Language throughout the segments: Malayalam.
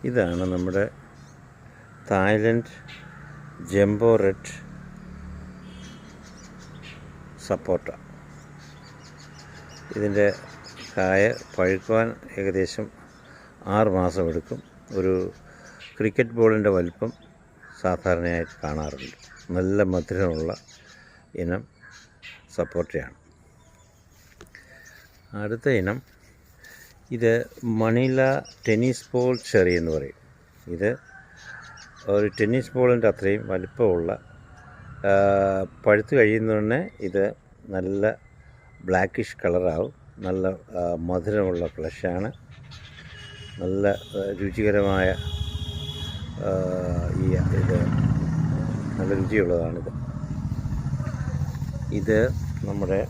ഇതാണ് നമ്മുടെ തായ്ലൻഡ് ജംബോ റെഡ് സപ്പോട്ട. ഇതിൻ്റെ കായ പഴുക്കുവാൻ ഏകദേശം 6 മാസം എടുക്കും. ഒരു ക്രിക്കറ്റ് ബോളിൻ്റെ വലിപ്പം സാധാരണയായിട്ട് കാണാറുണ്ട്. നല്ല മധുരമുള്ള ഇനം സപ്പോട്ടയാണ്. അടുത്ത ഇനം ഇത് മണില ടെന്നീസ് ബോൾ ചെറി എന്ന് പറയും. ഇത് ഒരു ടെന്നീസ് ബോളിൻ്റെ അത്രയും വലിപ്പമുള്ള, പഴുത്ത് കഴിയുന്നതന്നെ ഇത് നല്ല ബ്ലാക്കിഷ് കളറാവും. നല്ല മധുരമുള്ള ഫ്ലഷാണ്. നല്ല രുചികരമായ ഇത് നല്ല രുചിയുള്ളതാണിത്. ഇത് നമ്മുടെ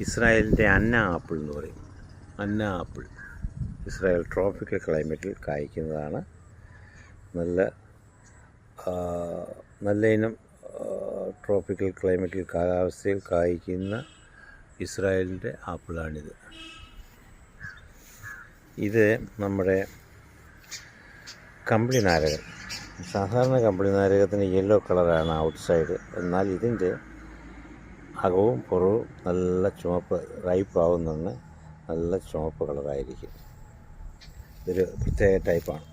ഇസ്രായേലിൻ്റെ അന്ന ആപ്പിൾ എന്ന് പറയും. അന്ന ആപ്പിൾ ഇസ്രായേൽ ട്രോപ്പിക്കൽ ക്ലൈമറ്റിൽ കായ്ക്കുന്നതാണ്. നല്ല ഇനം ട്രോപ്പിക്കൽ ക്ലൈമറ്റിൽ കാലാവസ്ഥയിൽ കായ്ക്കുന്ന ഇസ്രായേലിൻ്റെ ആപ്പിളാണിത്. ഇത് നമ്മുടെ കമ്പിളി നാരകം. സാധാരണ കമ്പിളി നാരകത്തിന് യെല്ലോ കളറാണ് ഔട്ട്സൈഡ്. എന്നാൽ ഇതിൻ്റെ അകവും പുറവും നല്ല ചുവപ്പ്, റൈപ്പാവുന്ന നല്ല ചുവപ്പ് കളറായിരിക്കും. ഇതൊരു പ്രത്യേക ടൈപ്പാണ്.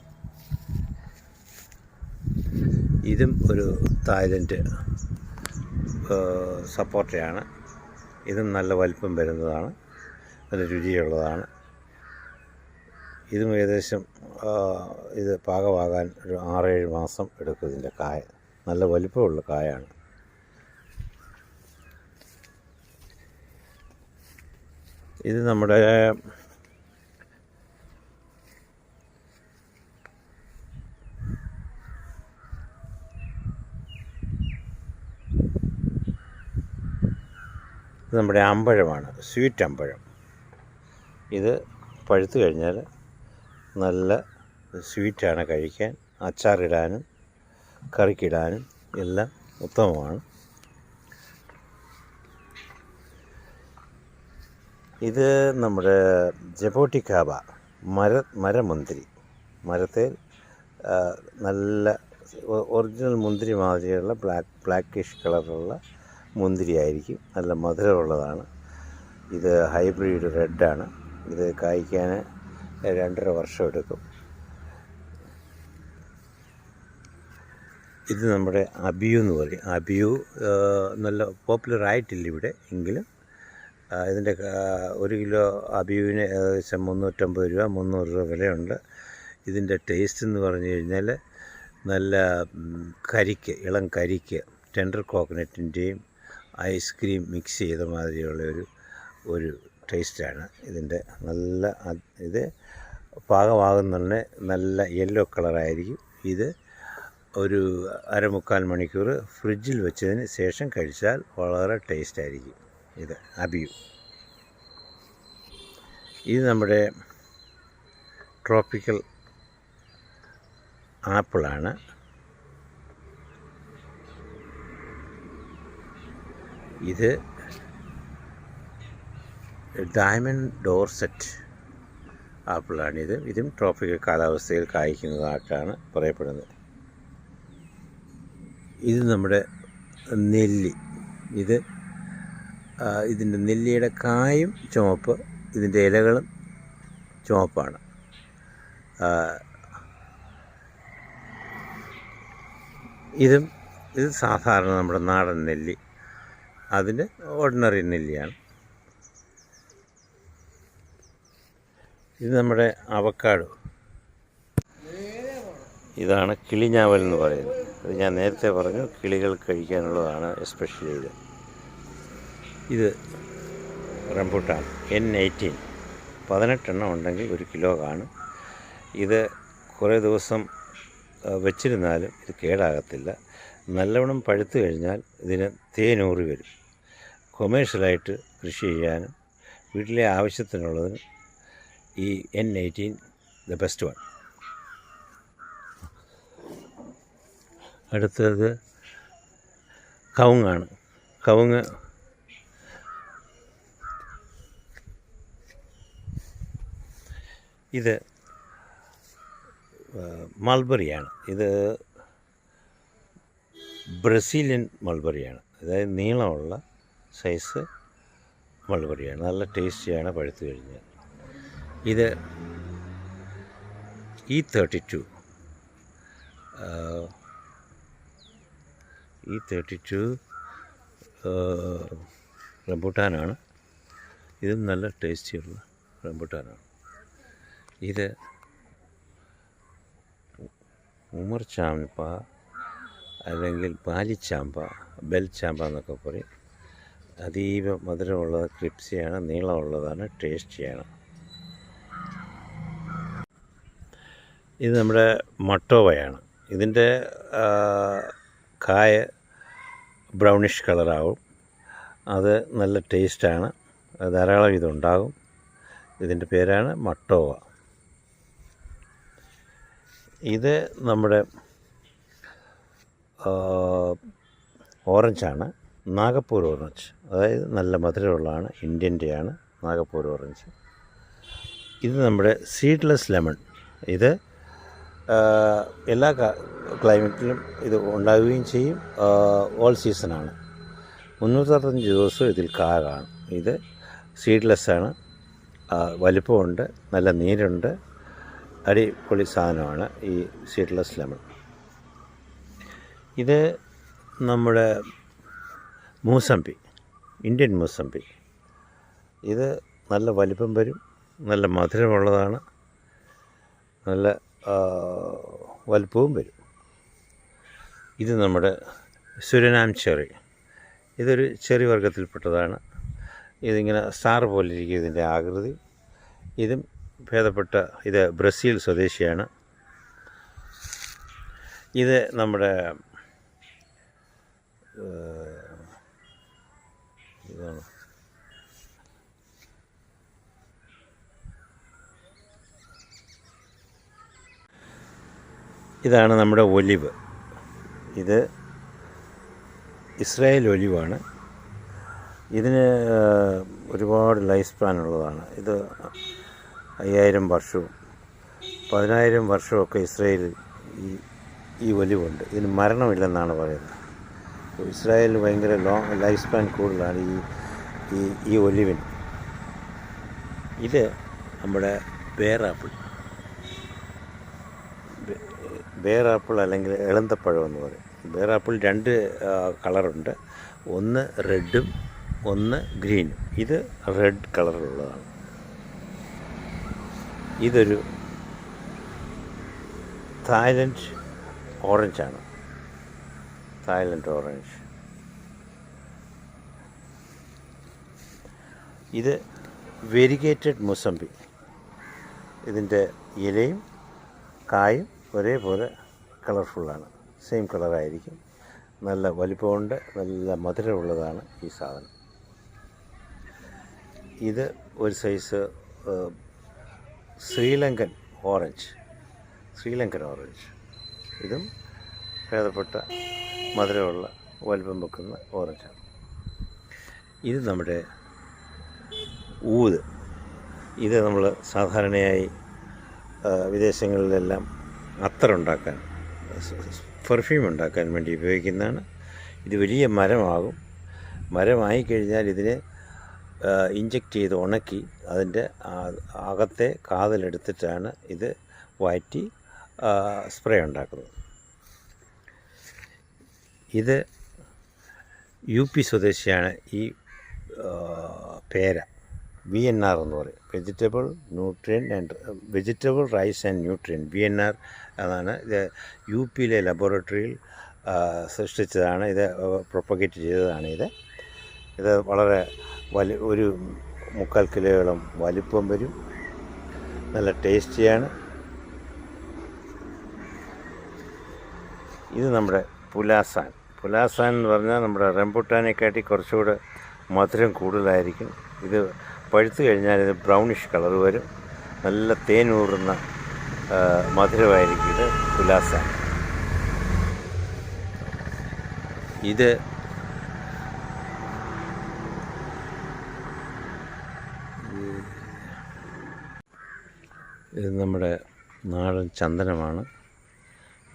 ഇതും ഒരു തായ്ലൻഡ് സപ്പോട്ടയാണ്. ഇതും നല്ല വലിപ്പം വരുന്നതാണ്, നല്ല രുചിയുള്ളതാണ്. ഇതും ഏകദേശം ഇത് പാകമാകാൻ ഒരു 6-7 മാസം എടുക്കും. ഇതിൻ്റെ കായ നല്ല വലിപ്പമുള്ള കായാണ്. ഇത് നമ്മുടെ അമ്പഴമാണ്, സ്വീറ്റ് അമ്പഴം. ഇത് പഴുത്ത് കഴിഞ്ഞാൽ നല്ല സ്വീറ്റാണ് കഴിക്കാൻ. അച്ചാറിടാനും കറിക്കിടാനും എല്ലാം ഉത്തമമാണ്. ഇത് നമ്മുടെ ജബോട്ടിക്കാബ മരമുന്തിരി. മരത്തിൽ നല്ല ഒറിജിനൽ മുന്തിരി മാതിരിയുള്ള ബ്ലാക്കിഷ് കളറുള്ള മുന്തിരി ആയിരിക്കും. നല്ല മധുരമുള്ളതാണ്. ഇത് ഹൈബ്രിഡ് റെഡാണ്. ഇത് കായ്ക്കാൻ 2.5 വർഷം എടുക്കും. ഇത് നമ്മുടെ അബിയു എന്ന് പറയും. അബിയു നല്ല പോപ്പുലർ ആയിട്ടില്ല ഇവിടെ. എങ്കിലും ഇതിൻ്റെ 1 കിലോ അബിയുവിന് ഏകദേശം 350 രൂപ 300 രൂപ വിലയുണ്ട്. ഇതിൻ്റെ ടേസ്റ്റ് എന്ന് പറഞ്ഞു കഴിഞ്ഞാൽ നല്ല ഇളം കരിക്ക് ടെൻഡർ കോക്കനട്ടിൻ്റെയും ഐസ്ക്രീം മിക്സ് ചെയ്ത മാതിരിയുള്ള ഒരു ടേസ്റ്റാണ് ഇതിൻ്റെ. ഇത് പാകമാകുന്ന നല്ല യെല്ലോ കളറായിരിക്കും. ഇത് ഒരു 1/4 മണിക്കൂർ ഫ്രിഡ്ജിൽ വെച്ചതിന് ശേഷം കഴിച്ചാൽ വളരെ ടേസ്റ്റായിരിക്കും. ഇത് അബിയു. ഇത് നമ്മുടെ ട്രോപ്പിക്കൽ ആപ്പിളാണ്. ഇത് ഡയമണ്ട് ഡോർസെറ്റ് ആപ്പിളാണിത്. ഇതും ട്രോപ്പിക്കൽ കാലാവസ്ഥയിൽ കായ്ക്കുന്നതായിട്ടാണ് പറയപ്പെടുന്നത്. ഇത് നമ്മുടെ നെല്ലി. ഇതിൻ്റെ നെല്ലിയുടെ കായും ചുവപ്പ്, ഇതിൻ്റെ ഇലകളും ചുവപ്പാണ്. ഇത് സാധാരണ നമ്മുടെ നാടൻ നെല്ലി. അതിന് ഓർഡിനറി നെല്ലിയാണ്. ഇത് നമ്മുടെ അവക്കാഡോ. ഇതാണ് കിളിഞ്ഞാവൽ എന്ന് പറയുന്നത്. അത് ഞാൻ നേരത്തെ പറഞ്ഞു, കിളികൾ കഴിക്കാനുള്ളതാണ് എസ്പെഷ്യലി ഇത് റംബൂട്ടാൻ N18 18 എണ്ണം ഉണ്ടെങ്കിൽ 1 കിലോ കാണും. ഇത് കുറേ ദിവസം വെച്ചിരുന്നാലും ഇത് കേടാകത്തില്ല. നല്ലവണ്ണം പഴുത്ത് കഴിഞ്ഞാൽ ഇതിന് തേനൂറി വരും. കൊമേഴ്ഷ്യലായിട്ട് കൃഷി ചെയ്യാനും വീട്ടിലെ ആവശ്യത്തിനുള്ളതിനും ഈ N18 ദ ബെസ്റ്റ് വൺ. അടുത്തത് കവുങ്ങാണ്. കവുങ്ങ് ഇത് മൾബറിയാണ്. ഇത് ബ്രസീലിയൻ മൾബറിയാണ്. അതായത് നീളമുള്ള സൈസ് മൾബറിയാണ്. നല്ല ടേസ്റ്റിയാണ് പഴുത്ത് കഴിഞ്ഞാൽ. ഇത് E32 റംബൂട്ടാനാണ്. ഇതും നല്ല ടേസ്റ്റിയുള്ള റംബൂട്ടാനാണ്. ഇത് ഉമർ ചാമ്പ അല്ലെങ്കിൽ പാലിച്ചാമ്പ, ബെൽ ചാമ്പ എന്നൊക്കെ പറയും. അതീവ മധുരമുള്ളത്, ക്രിപ്സിയാണ്, നീളമുള്ളതാണ്, ടേസ്റ്റിയാണ്. ഇത് നമ്മുടെ മട്ടോവയാണ്. ഇതിൻ്റെ കായ ബ്രൗണിഷ് കളറാവും. അത് നല്ല ടേസ്റ്റാണ്. ധാരാളം ഇതുണ്ടാകും. ഇതിൻ്റെ പേരാണ് മട്ടോവ. ഇത് നമ്മുടെ ഓറഞ്ചാണ്, നാഗപ്പൂർ ഓറഞ്ച്. അതായത് നല്ല മധുരമുള്ളതാണ്, ഇന്ത്യൻ്റെയാണ് നാഗപ്പൂർ ഓറഞ്ച്. ഇത് നമ്മുടെ സീഡ്ലെസ് ലെമൺ. ഇത് എല്ലാ ക്ലൈമറ്റിലും ഇത് ഉണ്ടാവുകയും ചെയ്യും. ഓൾ സീസണാണ്. 365 ദിവസവും ഇതിൽ കായ കാണും. ഇത് സീഡ്ലെസ്സാണ്, വലിപ്പമുണ്ട്, നല്ല നീരുണ്ട്, അടിപൊളി സാധനമാണ് ഈ സീഡ്ലെസ് ലെമൺ. ഇത് നമ്മുടെ മൂസമ്പി, ഇന്ത്യൻ മൂസമ്പി. ഇത് നല്ല വലിപ്പം വരും, നല്ല മധുരമുള്ളതാണ്, നല്ല വലിപ്പവും വരും. ഇത് നമ്മുടെ സുരനാം ചെറി. ഇതൊരു ചെറി വർഗ്ഗത്തിൽപ്പെട്ടതാണ്. ഇതിങ്ങനെ സ്റ്റാർ പോലെ ഇരിക്കും ഇതിൻ്റെ ആകൃതി. ഇതും ഭേദപ്പെട്ട, ഇത് ബ്രസീൽ സ്വദേശിയാണ്. ഇത് നമ്മുടെ ഇതാണ് ഇതാണ് നമ്മുടെ ഒലിവ്. ഇത് ഇസ്രായേൽ ഒലിവാണ്. ഇതിന് ഒരുപാട് ലൈഫ് സ്പാൻ ഉള്ളതാണ്. ഇത് 5000 വർഷവും 10000 വർഷമൊക്കെ ഇസ്രായേലിൽ ഈ ഒലിവുണ്ട്. ഇതിന് മരണമില്ലെന്നാണ് പറയുന്നത്. ഇസ്രായേലിൽ ഭയങ്കര ലൈഫ് സ്പാൻ കൂടുതലാണ് ഈ ഒലിവിന്. ഇത് നമ്മുടെ ബേറാപ്പിൾ അല്ലെങ്കിൽ എളന്തപ്പഴം എന്ന് പറയും. ബേറാപ്പിൾ 2 കളറുണ്ട്. ഒന്ന് റെഡും ഒന്ന് ഗ്രീനും. ഇത് റെഡ് കളറിലുള്ളതാണ്. ഇതൊരു തായ്ലൻഡ് ഓറഞ്ചാണ്. Thailand orange. ഇത് വെരിഗേറ്റഡ് മുസമ്പി. ഇതിൻ്റെ ഇലയും കായും ഒരേപോലെ കളർഫുള്ളാണ്. സെയിം കളറായിരിക്കും. നല്ല വലിപ്പമുണ്ട്, നല്ല മധുരമുള്ളതാണ് ഈ സാധനം. ഇത് ഒരു സൈസ് ശ്രീലങ്കൻ ഓറഞ്ച്. ഇതും ഭേദപ്പെട്ട മധുരമുള്ള വലിപ്പം വെക്കുന്ന ഓറഞ്ചാണ്. ഇത് നമ്മുടെ ഊത്. ഇത് നമ്മൾ സാധാരണയായി വിദേശങ്ങളിലെല്ലാം അത്തറുണ്ടാക്കാൻ, പെർഫ്യൂം ഉണ്ടാക്കാൻ വേണ്ടി ഉപയോഗിക്കുന്നതാണ്. ഇത് വലിയ മരമാകും. മരമായി കഴിഞ്ഞാൽ ഇതിനെ ഇഞ്ചക്റ്റ് ചെയ്ത് ഉണക്കി അതിൻ്റെ അകത്തെ കാതലെടുത്തിട്ടാണ് ഇത് വഴറ്റി സ്പ്രേ ഉണ്ടാക്കുന്നത്. ഇത് UP സ്വദേശിയാണ് ഈ പേര. VNR എന്ന് പറയും. Vegetable rice and nutrient. VNR എന്നാണ്. ഇത് UPയിലെ ലബോറട്ടറിയിൽ സൃഷ്ടിച്ചതാണ്. ഇത് പ്രൊപ്പഗേറ്റ് ചെയ്തതാണ്. ഇത് വളരെ ഒരു 3/4 കിലോയോളം വലിപ്പം വരും. നല്ല ടേസ്റ്റിയാണ്. ഇത് നമ്മുടെ പുലാസാൻ എന്ന് പറഞ്ഞാൽ നമ്മുടെ റംബൂട്ടാനെക്കാട്ടി കുറച്ചുകൂടെ മധുരം കൂടുതലായിരിക്കും. ഇത് പഴുത്ത് കഴിഞ്ഞാൽ ഇത് ബ്രൗണിഷ് കളർ വരും. നല്ല തേനൂറുന്ന മധുരമായിരിക്കും ഇത് പുലാസാൻ. ഇത് നമ്മുടെ നാടൻ ചന്ദനമാണ്,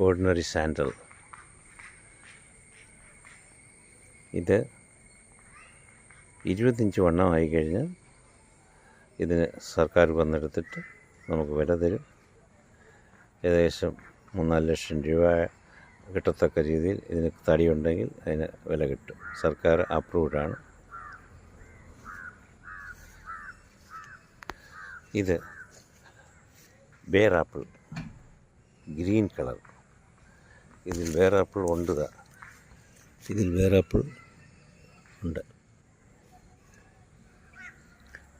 ഓർഡിനറി സാൻഡൽ. ഇത് 20 ഇഞ്ച് വണ്ണമായി കഴിഞ്ഞാൽ ഇതിന് സർക്കാർ വന്നെടുത്തിട്ട് നമുക്ക് വില തരും. ഏകദേശം 3-4 ലക്ഷം രൂപ കിട്ടത്തക്ക രീതിയിൽ ഇതിന് തടിയുണ്ടെങ്കിൽ അതിന് വില കിട്ടും. സർക്കാർ അപ്രൂവ്ഡാണ്. ഇത് ബേർ ആപ്പിൾ, ഗ്രീൻ കളർ. ഇതിൽ ബേർ ആപ്പിൾ ഉണ്ട്. ഇതിൽ ബേർ ആപ്പിൾ ഉണ്ട്.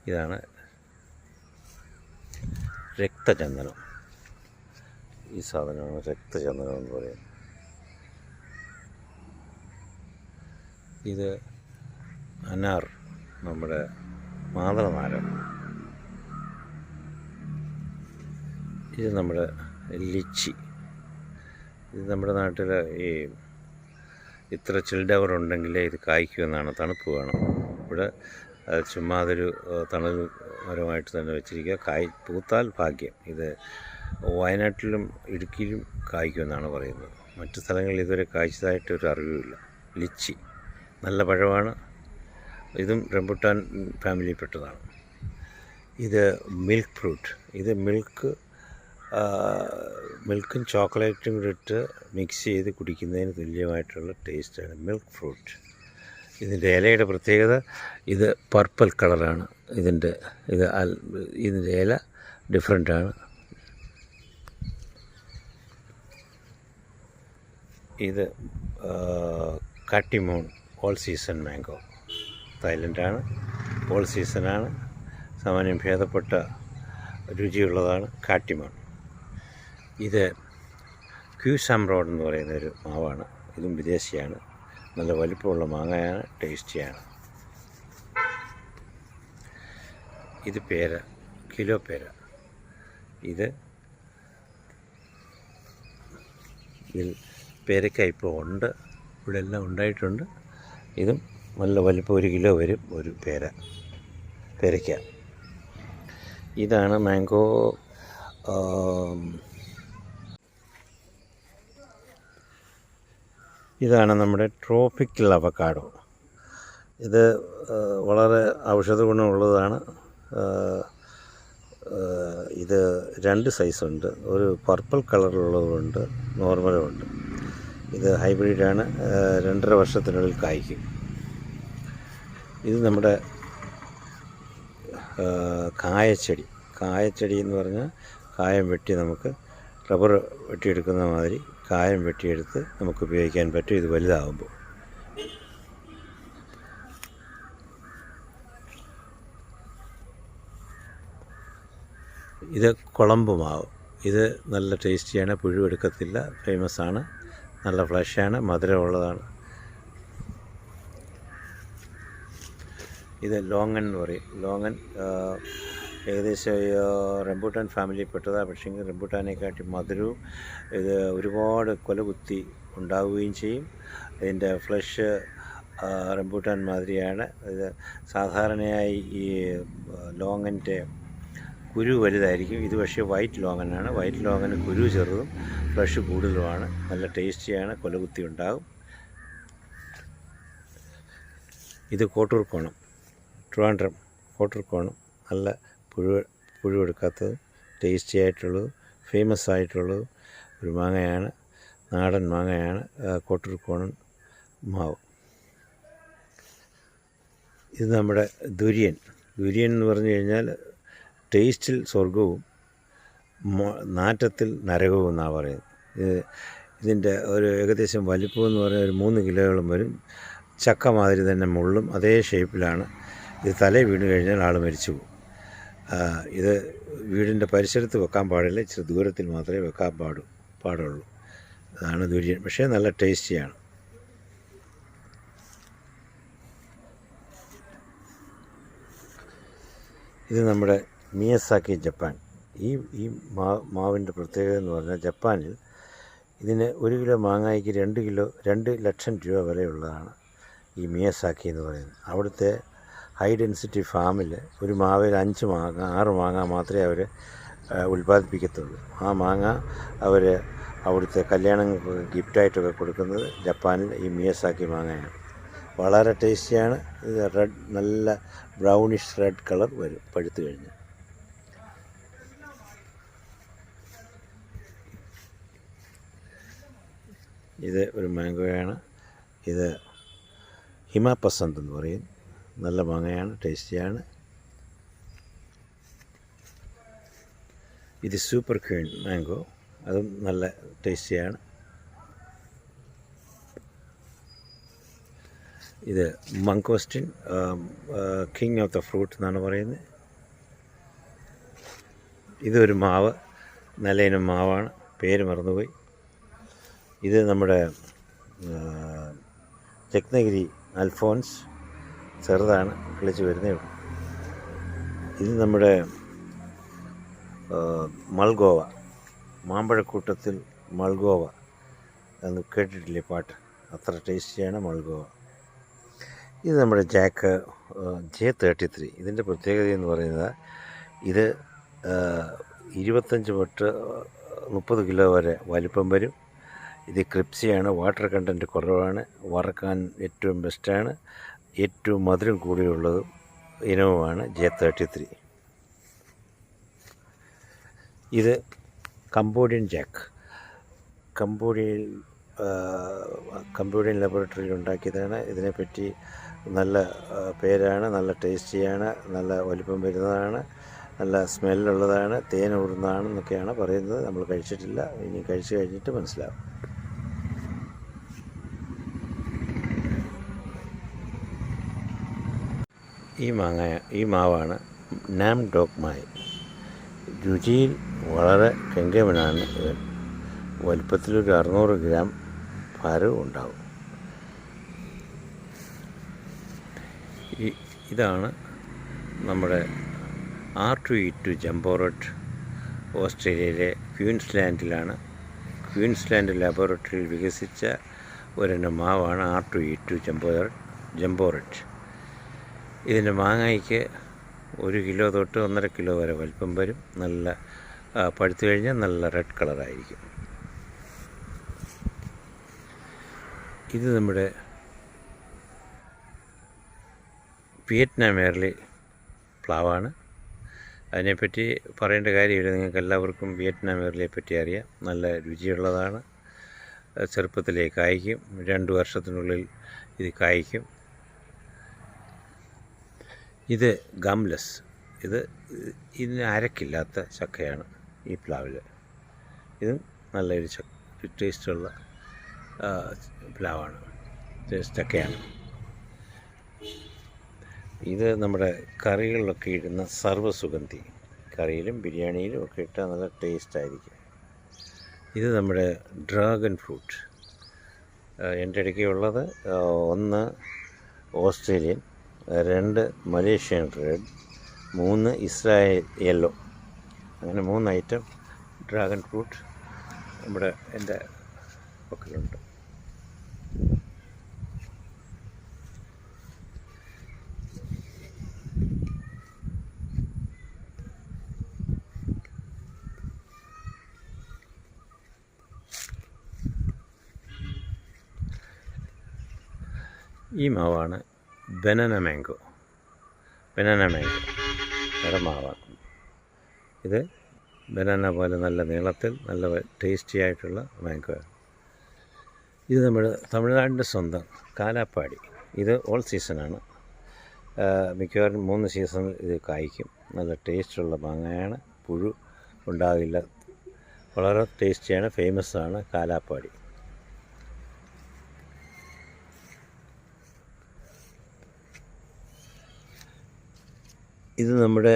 ഇതാണ് രക്തചന്ദനം. ഈ സാധനമാണ് രക്തചന്ദനം എന്ന് പറയുന്നത്. ഇത് അനാർ, നമ്മുടെ മാതളനാരൻ. ഇത് നമ്മുടെ ലിച്ചി. ഇത് നമ്മുടെ നാട്ടിൽ ഇത്ര ചിൽഡവർ ഉണ്ടെങ്കിലേ ഇത് കായ്ക്കുമെന്നാണ്. തണുപ്പ് വേണം. ഇവിടെ ചുമ്മാ അതൊരു തണൽ മരമായിട്ട് തന്നെ വെച്ചിരിക്കുക. പൂത്താൽ ഭാഗ്യം. ഇത് വയനാട്ടിലും ഇടുക്കിയിലും കായ്ക്കുമെന്നാണ് പറയുന്നത്. മറ്റു സ്ഥലങ്ങളിൽ ഇതുവരെ കായ്ച്ചതായിട്ട് ഒരു അറിവുമില്ല. ലിച്ചി നല്ല പഴമാണ്. ഇതും റംബുട്ടാൻ ഫാമിലിയിൽപ്പെട്ടതാണ്. ഇത് മിൽക്ക് ഫ്രൂട്ട്. ഇത് മിൽക്കും ചോക്ലേറ്റും കൂടി ഇട്ട് മിക്സ് ചെയ്ത് കുടിക്കുന്നതിന് തുല്യമായിട്ടുള്ള ടേസ്റ്റാണ് മിൽക്ക് ഫ്രൂട്ട്. ഇതിൻ്റെ ഇലയുടെ പ്രത്യേകത, ഇത് പർപ്പിൾ കളറാണ്. ഇതിൻ്റെ ഇല ഡിഫറെൻ്റാണ്. ഇത് കാട്ടിമോൺ ഓൾ സീസൺ മാംഗോ. തായ്ലൻഡാണ്, ഓൾ സീസണാണ്. സാമാന്യം ഭേദപ്പെട്ട രുചിയുള്ളതാണ് കാട്ടിമോൺ. ഇത് ക്യൂസാം റോഡ് എന്ന് പറയുന്നൊരു മാവാണ്. ഇതും വിദേശിയാണ്. നല്ല വലിപ്പമുള്ള മാങ്ങയാണ്, ടേസ്റ്റിയാണ്. ഇത് പേര, കിലോ പേര. ഇതിൽ പേരയ്ക്ക ഇപ്പോൾ ഉണ്ട്, ഇവിടെ എല്ലാം ഉണ്ടായിട്ടുണ്ട്. ഇതും നല്ല വലിപ്പം, 1 കിലോ വരും ഒരു പേരയ്ക്ക. ഇതാണ് മാംഗോ. ഇതാണ് നമ്മുടെ ട്രോപ്പിക്കൽ അവക്കാഡോ. ഇത് വളരെ ഔഷധ ഗുണമുള്ളതാണ്. ഇത് 2 സൈസുണ്ട്. ഒരു പർപ്പിൾ കളറിലുള്ളതുണ്ട്, നോർമലുമുണ്ട്. ഇത് ഹൈബ്രിഡാണ്. 2.5 വർഷത്തിനുള്ളിൽ കായ്ക്കും. ഇത് നമ്മുടെ കായച്ചെടി എന്ന് പറഞ്ഞാൽ കായം വെട്ടി നമുക്ക് റബ്ബർ വെട്ടിയെടുക്കുന്ന മാതിരി കായം വെട്ടിയെടുത്ത് നമുക്ക് ഉപയോഗിക്കാൻ പറ്റും. ഇത് വലുതാകുമ്പോൾ ഇത് കുളമ്പ് മാവ്. ഇത് നല്ല ടേസ്റ്റിയാണ്, പുഴുവെടുക്കത്തില്ല, ഫേമസാണ്, നല്ല ഫ്ലഷാണ്, മധുരമുള്ളതാണ്. ഇത് ലോങ്ങൻ എന്ന് പറയും. ലോങ്ങൻ ഏകദേശം റംബൂട്ടാൻ ഫാമിലിയിൽപ്പെട്ടതാണ്. പക്ഷേ റംബൂട്ടാനെക്കാട്ടി മധുരവും ഇത് ഒരുപാട് കൊലകുത്തി ഉണ്ടാവുകയും ചെയ്യും. ഇതിൻ്റെ ഫ്ലഷ് റംബൂട്ടാൻ മാതിരിയാണ്. ഇത് സാധാരണയായി ഈ ലോങ്ങൻ്റെ കുരു വലുതായിരിക്കും. ഇത് പക്ഷേ വൈറ്റ് ലോങ്ങനാണ്. വൈറ്റ് ലോങ്ങന് കുരു ചെറുതും ഫ്ലഷ് കൂടുതലുമാണ്. നല്ല ടേസ്റ്റിയാണ്, കൊലകുത്തി ഉണ്ടാകും. ഇത് കോട്ടൂർക്കോണം, ട്രിവാൻഡ്രം കോട്ടൂർക്കോണം. നല്ല പുഴുവെടുക്കാത്തതും ടേസ്റ്റി ആയിട്ടുള്ളതും ഫേമസ് ആയിട്ടുള്ളതും ഒരു മാങ്ങയാണ്, നാടൻ മാങ്ങയാണ് കോട്ടൂർക്കോണം മാവ്. ഇത് നമ്മുടെ ദുര്യൻ എന്ന് പറഞ്ഞു കഴിഞ്ഞാൽ ടേസ്റ്റിൽ സ്വർഗവും നാറ്റത്തിൽ നരകവും എന്നാണ് പറയുന്നത്. ഇതിൻ്റെ ഒരു ഏകദേശം വലിപ്പം എന്ന് പറഞ്ഞാൽ ഒരു 3 കിലോയോളം വരും. ചക്ക മാതിരി തന്നെ മുള്ളും അതേ ഷേപ്പിലാണ്. ഇത് തലയിൽ വീണ് കഴിഞ്ഞാൽ ആൾ മരിച്ചു പോകും. ഇത് വീടിൻ്റെ പരിസരത്ത് വെക്കാൻ പാടില്ല, ഇച്ചിരി ദൂരത്തിൽ മാത്രമേ വെക്കാൻ പാടുള്ളൂ. അതാണ് ദുര്യൻ. പക്ഷേ നല്ല ടേസ്റ്റിയാണ്. ഇത് നമ്മുടെ മിയസാക്കി ജപ്പാൻ. ഈ മാവിൻ്റെ പ്രത്യേകത എന്ന് പറഞ്ഞാൽ ജപ്പാനിൽ ഇതിന് 1 കിലോ മാങ്ങായ്ക്ക് 2 ലക്ഷം രൂപ വിലയുള്ളതാണ് ഈ മിയസാക്കി എന്ന് പറയുന്നത്. അവിടുത്തെ ഹൈ ഡെൻസിറ്റി ഫാമിൽ ഒരു മാവിൽ 5 മാങ്ങ 6 മാങ്ങ മാത്രമേ അവർ ഉൽപ്പാദിപ്പിക്കത്തുള്ളൂ. ആ മാങ്ങ അവർ അവിടുത്തെ കല്യാണങ്ങൾക്ക് ഗിഫ്റ്റായിട്ടൊക്കെ കൊടുക്കുന്നത് ജപ്പാനിൽ ഈ മിയസാക്കി മാങ്ങയാണ്. വളരെ ടേസ്റ്റിയാണ്. ഇത് റെഡ്, നല്ല ബ്രൗണിഷ് റെഡ് കളർ വരും പഴുത്ത് കഴിഞ്ഞ്. ഇത് ഒരു മാംഗോയാണ്. ഇത് ഹിമാപസന്ത് എന്ന് പറയും. നല്ല മാങ്ങയാണ്, ടേസ്റ്റിയാണ്. ഇത് സൂപ്പർ ക്വീൻ മാംഗോ, അതും നല്ല ടേസ്റ്റിയാണ്. ഇത് mangosteen, king of the fruit എന്നാണ് പറയുന്നത്. ഇതൊരു മാവ്, നല്ല ഇനം മാവാണ്, പേര് മറന്നുപോയി. ഇത് നമ്മുടെ രത്നഗിരി അൽഫോൺസ്, ചെറുതാണ്, കിളിച്ച് വരുന്നേ ഉള്ളൂ. ഇത് നമ്മുടെ മൾഗോവ, മാമ്പഴക്കൂട്ടത്തിൽ മൾഗോവ എന്ന് കേട്ടിട്ടില്ലേ പാട്ട്? അത്ര ടേസ്റ്റിയാണ് മൾഗോവ. ഇത് നമ്മുടെ J33. ഇതിൻ്റെ പ്രത്യേകത എന്ന് പറയുന്നത് ഇത് 25 തൊട്ട് 30 കിലോ വരെ വലിപ്പം വരും. ഇത് ക്രിപ്സിയാണ്, വാട്ടർ കണ്ടൻറ്റ് കുറവാണ്, വറക്കാൻ ഏറ്റവും ബെസ്റ്റാണ്, ഏറ്റവും മധുരം കൂടിയുള്ളതും ഇനവുമാണ് J33. ഇത് കംബോഡിയൻ ജാക്ക്, കംബോഡിയൻ ലബോറട്ടറിയിൽ ഉണ്ടാക്കിയതാണ്. ഇതിനെപ്പറ്റി നല്ല പേരാണ്, നല്ല ടേസ്റ്റിയാണ്, നല്ല വലിപ്പം വരുന്നതാണ്, നല്ല സ്മെല്ലുള്ളതാണ്, തേൻ ഊറുന്നതാണെന്നൊക്കെയാണ് പറയുന്നത്. നമ്മൾ കഴിച്ചിട്ടില്ല, ഇനി കഴിച്ചു കഴിഞ്ഞിട്ട് മനസ്സിലാവും. ഈ മാവാണ് നാം ഡോക് മായി. രുചിയിൽ വളരെ കെങ്കേമനാണ് ഇവൻ. വലിപ്പത്തിലൊരു 600 ഗ്രാം ഭാരവും ഉണ്ടാവും. ഇതാണ് നമ്മുടെ R2E2 ജംബോ റെഡ്. ഓസ്ട്രേലിയയിലെ ക്വീൻസ്ലാൻഡ് ലബോറട്ടറിയിൽ വികസിച്ച ഒരെണ്ണം മാവാണ് R2E2 ജംബോ റെഡ്. ഇതിൻ്റെ മാങ്ങയ്ക്ക് 1 കിലോ തൊട്ട് 1.5 കിലോ വരെ വലിപ്പം വരും. നല്ല പഴുത്തു കഴിഞ്ഞാൽ നല്ല റെഡ് കളറായിരിക്കും. ഇത് നമ്മുടെ വിയറ്റ്നാം എയർലി പ്ലാവാണ്. അതിനെപ്പറ്റി പറയേണ്ട കാര്യമില്ല, നിങ്ങൾക്ക് എല്ലാവർക്കും വിയറ്റ്നാം എയർലിയെ പറ്റി അറിയാം. നല്ല രുചിയുള്ളതാണ്, ചെറുപ്പത്തിലേ കായ്ക്കും, 2 വർഷത്തിനുള്ളിൽ ഇത് കായ്ക്കും. ഇത് ഗംലെസ്, ഇതിന് അരക്കില്ലാത്ത ചക്കയാണ് ഈ പ്ലാവിൽ. ഇതും നല്ലൊരു ടേസ്റ്റുള്ള പ്ലാവാണ്, ചക്കയാണ്. ഇത് നമ്മുടെ കറികളിലൊക്കെ ഇടുന്ന സർവ്വസുഗന്ധി, കറിയിലും ബിരിയാണിയിലും ഒക്കെ ഇട്ടാൽ നല്ല ടേസ്റ്റായിരിക്കും. ഇത് നമ്മുടെ ഡ്രാഗൺ ഫ്രൂട്ട്. എൻ്റെ ഇടയ്ക്കുള്ളത് 1 Australian, 2 Malaysian red, 3 Israel yellow, അങ്ങനെ 3 ഐറ്റം ഡ്രാഗൺ ഫ്രൂട്ട് എൻ്റെ പക്കലുണ്ട്. ഈ മാവാണ് ബനാന മാംഗോ വേറെ മാവാണ്. ഇത് ബനാന പോലെ നല്ല നീളത്തിൽ നല്ല ടേസ്റ്റി ആയിട്ടുള്ള മാംഗോ. ഇത് നമ്മുടെ തമിഴ്നാടിൻ്റെ സ്വന്തം കാലാപ്പാടി. ഇത് ഓൾ സീസണാണ്, മിക്കവാറും 3 സീസണിൽ ഇത് കായ്ക്കും. നല്ല ടേസ്റ്റുള്ള മാങ്ങയാണ്, പുഴു ഉണ്ടാകില്ല, വളരെ ടേസ്റ്റിയാണ്, ഫേമസ് ആണ് കാലാപ്പാടി. ഇത് നമ്മുടെ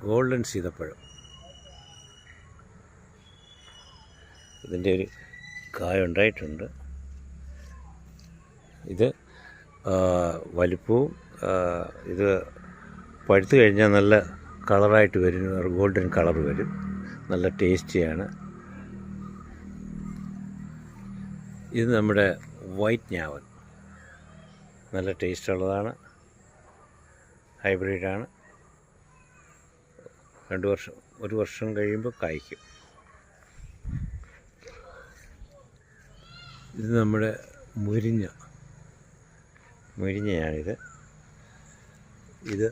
ഗോൾഡൻ സീതപ്പഴം. ഇതിൻ്റെ ഒരു കായ ഉണ്ടായിട്ടുണ്ട്. ഇത് വലിപ്പവും ഇത് പഴുത്ത് കഴിഞ്ഞാൽ നല്ല കളറായിട്ട് വരും, ഗോൾഡൻ കളർ വരും, നല്ല ടേസ്റ്റിയാണ്. ഇത് നമ്മുടെ വൈറ്റ് ഞാവൽ, നല്ല ടേസ്റ്റുള്ളതാണ്, ഹൈബ്രിഡാണ്. ഒരു വർഷം കഴിയുമ്പോൾ കായ്ക്കും. ഇത് നമ്മുടെ മുരിഞ്ഞയാണിത്. ഇത്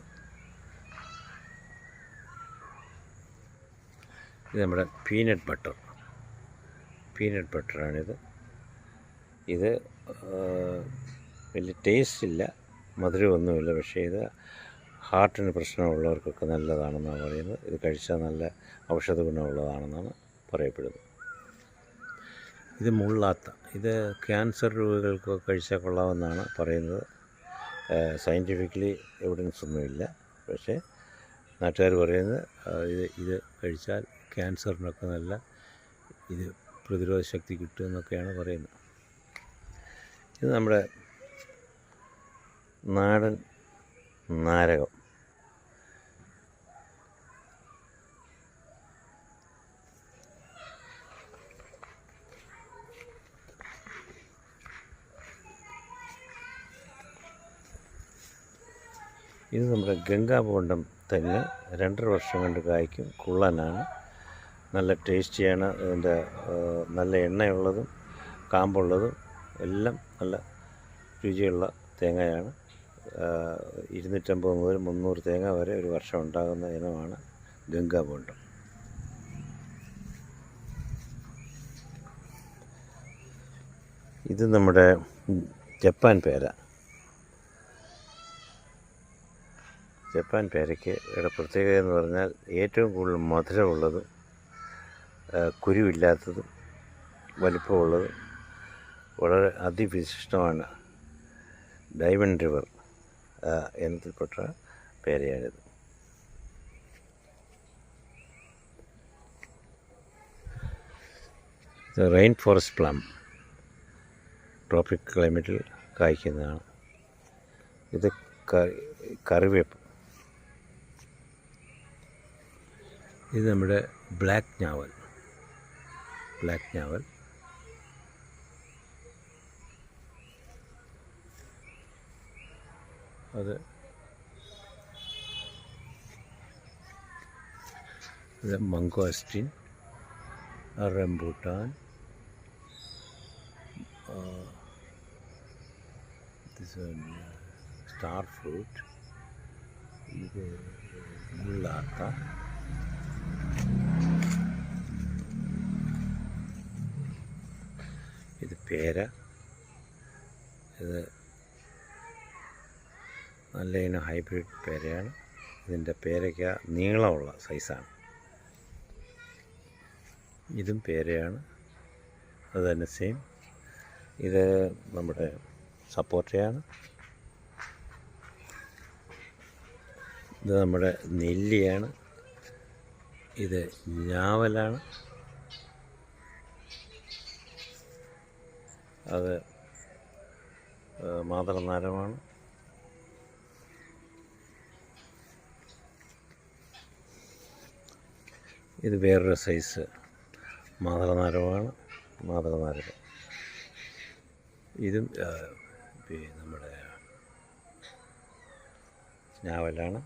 നമ്മുടെ പീനട്ട് ബട്ടറാണിത്. ഇത് വലിയ ടേസ്റ്റ് ഇല്ല, മധുരമൊന്നുമില്ല. പക്ഷേ ഇത് ഹാർട്ടിന് പ്രശ്നമുള്ളവർക്കൊക്കെ നല്ലതാണെന്നാണ് പറയുന്നത്. ഇത് കഴിച്ചാൽ നല്ല ഔഷധ ഗുണമുള്ളതാണെന്നാണ് പറയപ്പെടുന്നത്. ഇത് മുള്ളാത്ത, ഇത് ക്യാൻസർ രോഗികൾക്ക് കഴിച്ചാൽ കൊള്ളാമെന്നാണ് പറയുന്നത്. സയൻറ്റിഫിക്കലി എവിഡൻസ് ഒന്നുമില്ല. പക്ഷേ നാട്ടുകാർ പറയുന്നത് ഇത് കഴിച്ചാൽ ക്യാൻസറിനൊക്കെ നല്ല പ്രതിരോധ ശക്തി കിട്ടുമെന്നൊക്കെയാണ് പറയുന്നത്. ഇത് നമ്മുടെ നാടൻ നാരകം. ഇത് നമ്മുടെ ഗംഗാബോണ്ടം തെങ്ങ് 2.5 വർഷം കൊണ്ട് കായ്ക്കും. കുള്ളനാണ്, നല്ല ടേസ്റ്റിയാണ്. അതിൻ്റെ നല്ല എണ്ണയുള്ളതും കാമ്പുള്ളതും എല്ലാം നല്ല രുചിയുള്ള തേങ്ങയാണ്. 250 മുതൽ 300 തേങ്ങ വരെ ഒരു വർഷം ഉണ്ടാകുന്ന ഇനമാണ് ഗംഗാബോണ്ടം. ഇത് നമ്മുടെ ജപ്പാൻ പേരയ്ക്ക് ഇവിടെ പ്രത്യേകത എന്ന് പറഞ്ഞാൽ ഏറ്റവും കൂടുതൽ മധുരമുള്ളതും കുരുവില്ലാത്തതും വലിപ്പമുള്ളതും വളരെ അതിവിശിഷ്ടമാണ്. ഡയമണ്ട് റിവർ ഇനത്തിൽപ്പെട്ട പേരയാണിത്. ഇത് റെയിൻ ഫോറസ്റ്റ് പ്ലം, ട്രോപ്പിക് ക്ലൈമറ്റിൽ കായ്ക്കുന്നതാണ്. ഇത് കറിവേപ്പ്. ഇത് നമ്മുടെ ബ്ലാക്ക് ഞാവൽ. അത് മംഗോസ്റ്റിൻ, റംബൂട്ടാൻ, സ്റ്റാർ ഫ്രൂട്ട്, ഇത് മുള്ളാത്ത, ഇത് പേര. ഇത് നല്ല ഇനം ഹൈബ്രിഡ് പേരയാണ്. ഇതിൻ്റെ പേരയ്ക്ക നീളമുള്ള സൈസാണ്. ഇതും പേരയാണ്, അത് തന്നെ സെയിം. ഇത് നമ്മുടെ സപ്പോർട്ടയാണ്. ഇത് നമ്മുടെ നെല്ലിയാണ്. ഇത് ഞാവലാണ്. അത് മാതളനാരമാണ്. ഇത് വേറൊരു സൈസ് മാതളനാരകമാണ്. ഇതും നമ്മുടെ ഞാവലാണ്.